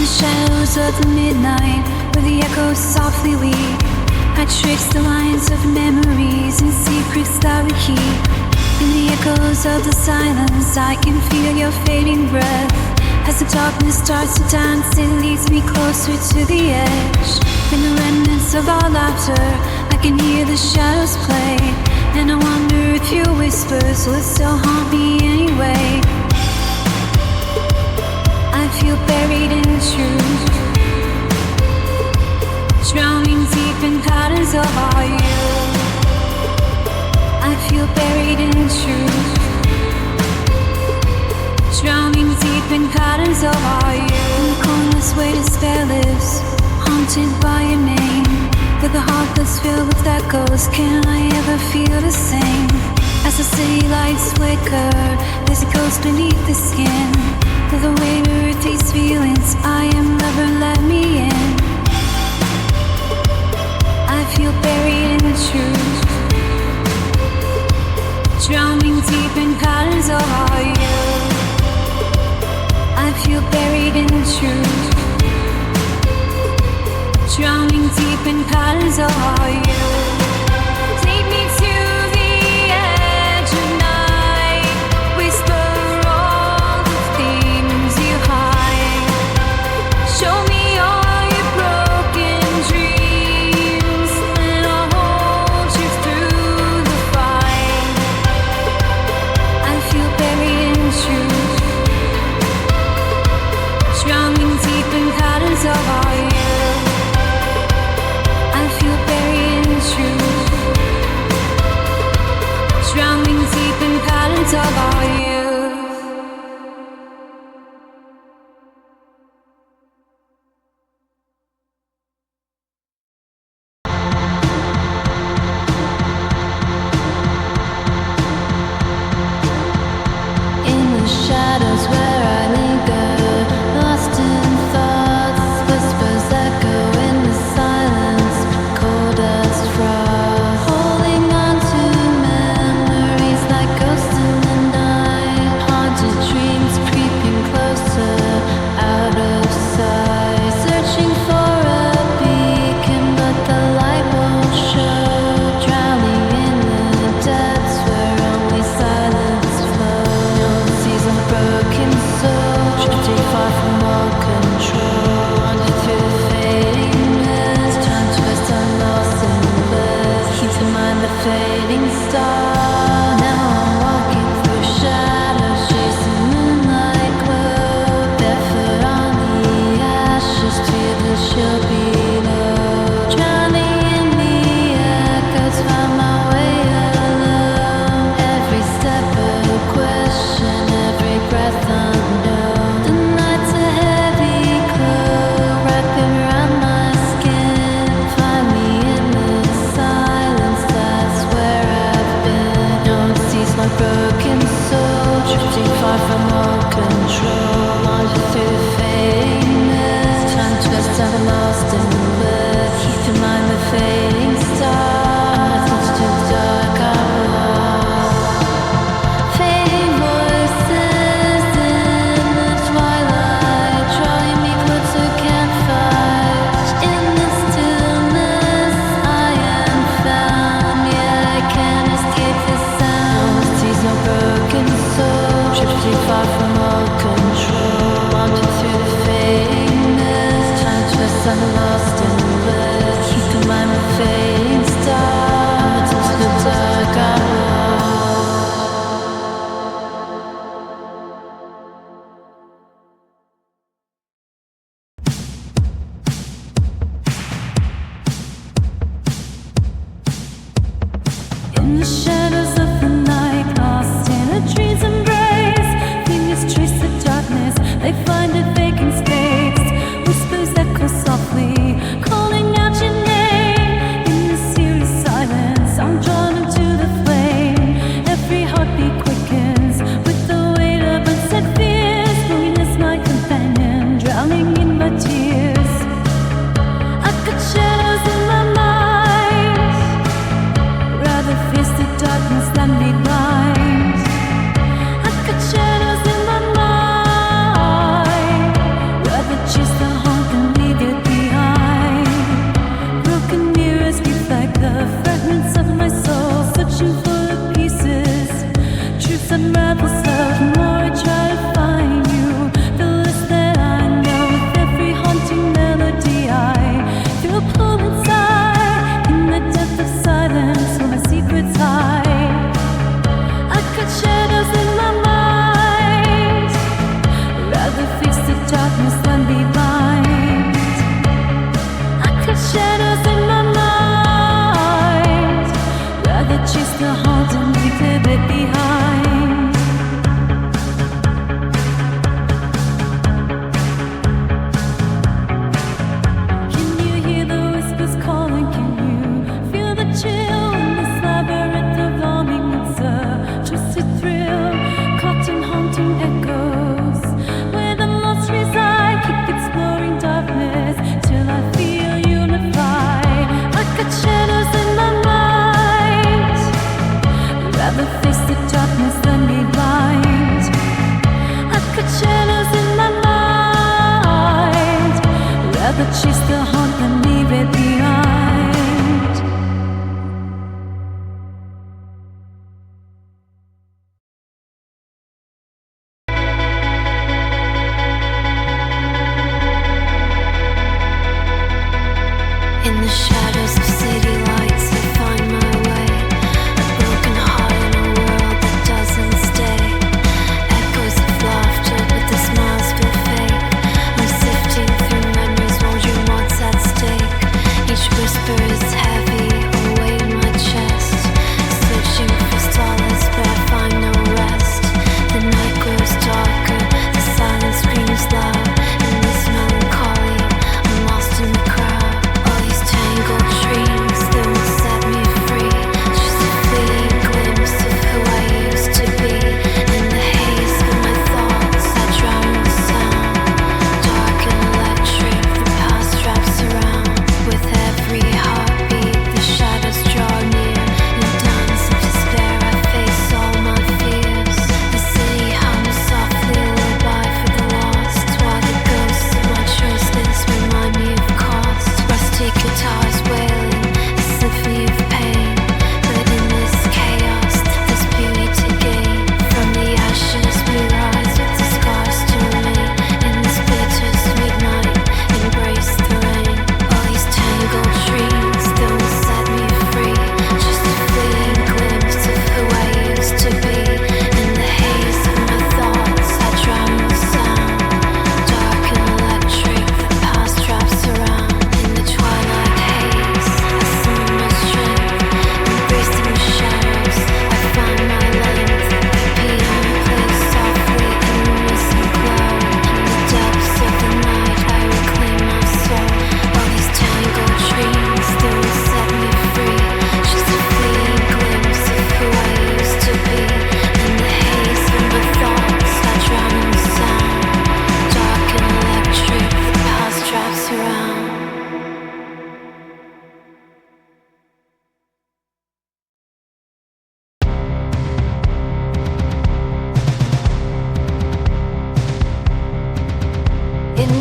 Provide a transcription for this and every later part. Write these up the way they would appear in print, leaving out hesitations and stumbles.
the shadows of the midnight, where the echoes softly weep, I trace the lines of memories and secrets that we keep. In the echoes of the silence, I can feel your fading breath. As the darkness starts to dance, it leads me closer to the edge. In the remnants of our laughter, I can hear the shadows play, and I wonder if your whispers will still haunt me anyway. I feel buried in truth, drowning deep in patterns of our youth. I feel buried in truth, drowning deep in patterns of our youth. In the corners where despair lives, haunted by your name, with a heart that's filled with echoes, can I ever feel the same? As the city lights flicker, there's a ghost beneath the skin. With the weight of these feelings, I am never let me in. I feel buried in the truth, drowning deep in patterns of our youth. I feel buried in the truth, drowning deep in patterns of our youth. Take me to the edge of night, whisper all the things you hide. Show me all your broken dreams, and I'll hold you through the fight. I feel buried in truth, drowning deep in patterns of our youth. I feel buried in truth, drowning deep in patterns of our youth. In the shadows where I linger, lost in thoughts, whispers echo in the silence, cold as frost. Holding on to memories like ghosts in the night, haunted dreams creeping closer, out of sight. Searching for a beacon, but the light won't show. Drowning in the depths where only silence flows. No seas of broken soul, drifting far from all control. Wander through the fading mist, time twist, I'm lost in the bliss. Keep in mind the fading star. Now I'm walking through shadows, chasing moonlight glow. Barefoot on the ashes, feel the chill below. Drowning in the echoes, found my way alone. Every step a question, every breath unknown. The night's a heavy cloak, wrapping around my skin. Find me in the silence, that's where I've been. No one sees my broken soul, drifting far from all control. Wander through the fading mist, time twists, I'm lost in the bliss. Keep in mind the fading star. Nothing's too dark, I walk. Fading voices in the twilight, drawing me closer, can't fight. In the stillness, I am found. Yeah, I can't escape the sound. No sees no broken soul, drifting far from all control. Wander through the fading mist, time twists, I'm lost in the bliss. Keep in mind the fading star. Into the dark, I walk. In the shadows of the night, lost in a dream's embrace, fingers trace the darkness, they find a vacant space. Whispers echo softly, calling out your name. In the serious silence, I'm drawn into the flame. Every heartbeat quickens with the weight of unsaid fears. Moon is my companion, drowning in my tears. I've got shadows in my mind, rather face the darkness.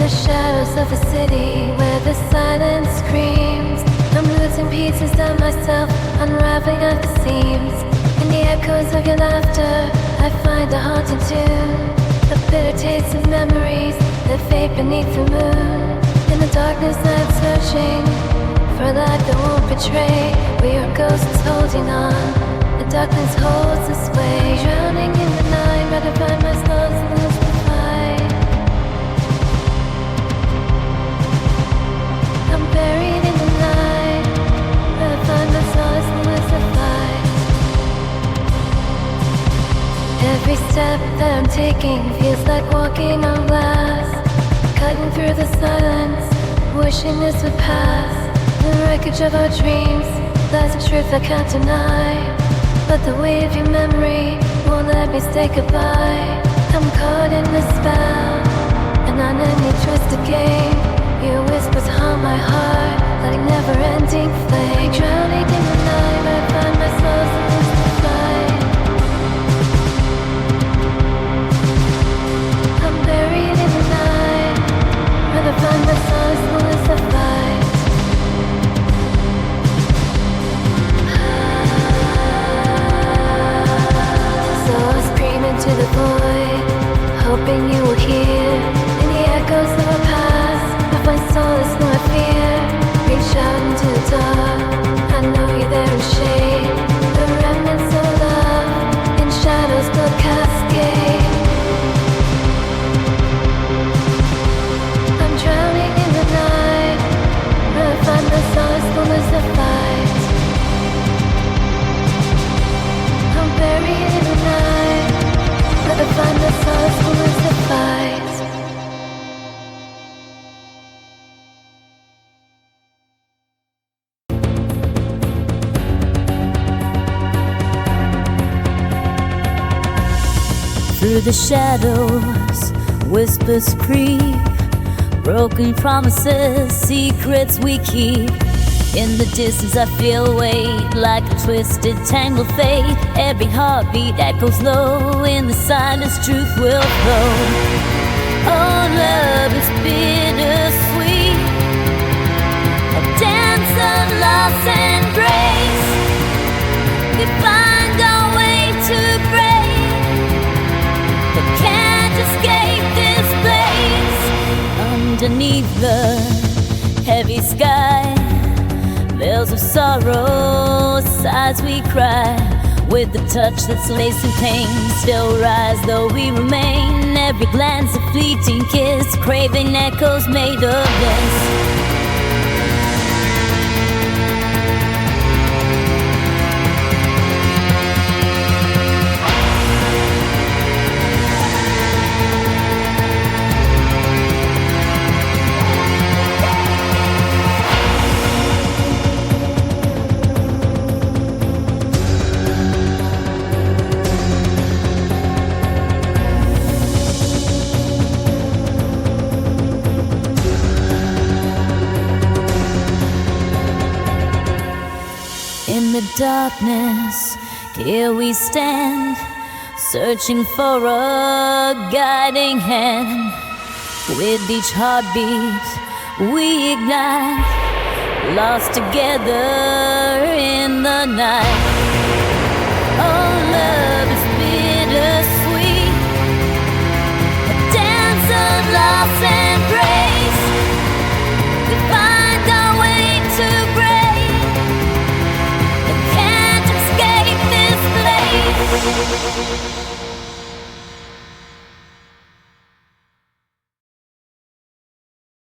the shadows of the city where the silence screams, I'm losing pieces of myself, unraveling at the seams. In the echoes of your laughter, I find a haunting tune, a bitter taste of memories that fade beneath the moon. In the darkness I'm searching for a light that won't betray. We are ghosts holding on, the darkness holds us way. Drowning in the night, rather find my stars and lose the fight. I'm buried in the night, rather find my stars and lose the fight. Every step that I'm taking feels like walking on glass, cutting through the silence, wishing this would pass. The wreckage of our dreams, that's a truth I can't deny, but the weight of your memory won't let me say goodbye. I'm caught in the spell, an unending twisted game. Your whispers haunt my heart, like a never-ending flame. Drowning in the night, I find my soul to lose the fight. I'm buried in the night, rather find my soul to lose the fight. To the void, hoping you will hear. In the echoes of our past, I find solace, no fear. Reach out into the dark, I know you're there in shade. The remnants of love, in shadows will cascade. I'm drowning in the night, where I find my solace, will lose the fight. I'm buried in the night, I find the stars will lose the fight. Through the shadows, whispers creep, broken promises, secrets we keep. In the distance I feel weight, like a twisted, tangled fate. Every heartbeat echoes low, in the silence truth will flow. Oh, love is bittersweet, a dance of loss and grace. We find our way to break, but can't escape this place. Underneath the heavy sky, veils of sorrow, sighs we cry. With the touch that's lacing pain, still rise though we remain. Every glance a fleeting kiss, craving echoes made of this. In the darkness, here we stand, searching for a guiding hand. With each heartbeat we ignite, lost together in the night. Oh, love is bittersweet, a dance of loss and grace. We find our way to break, but can't escape this place.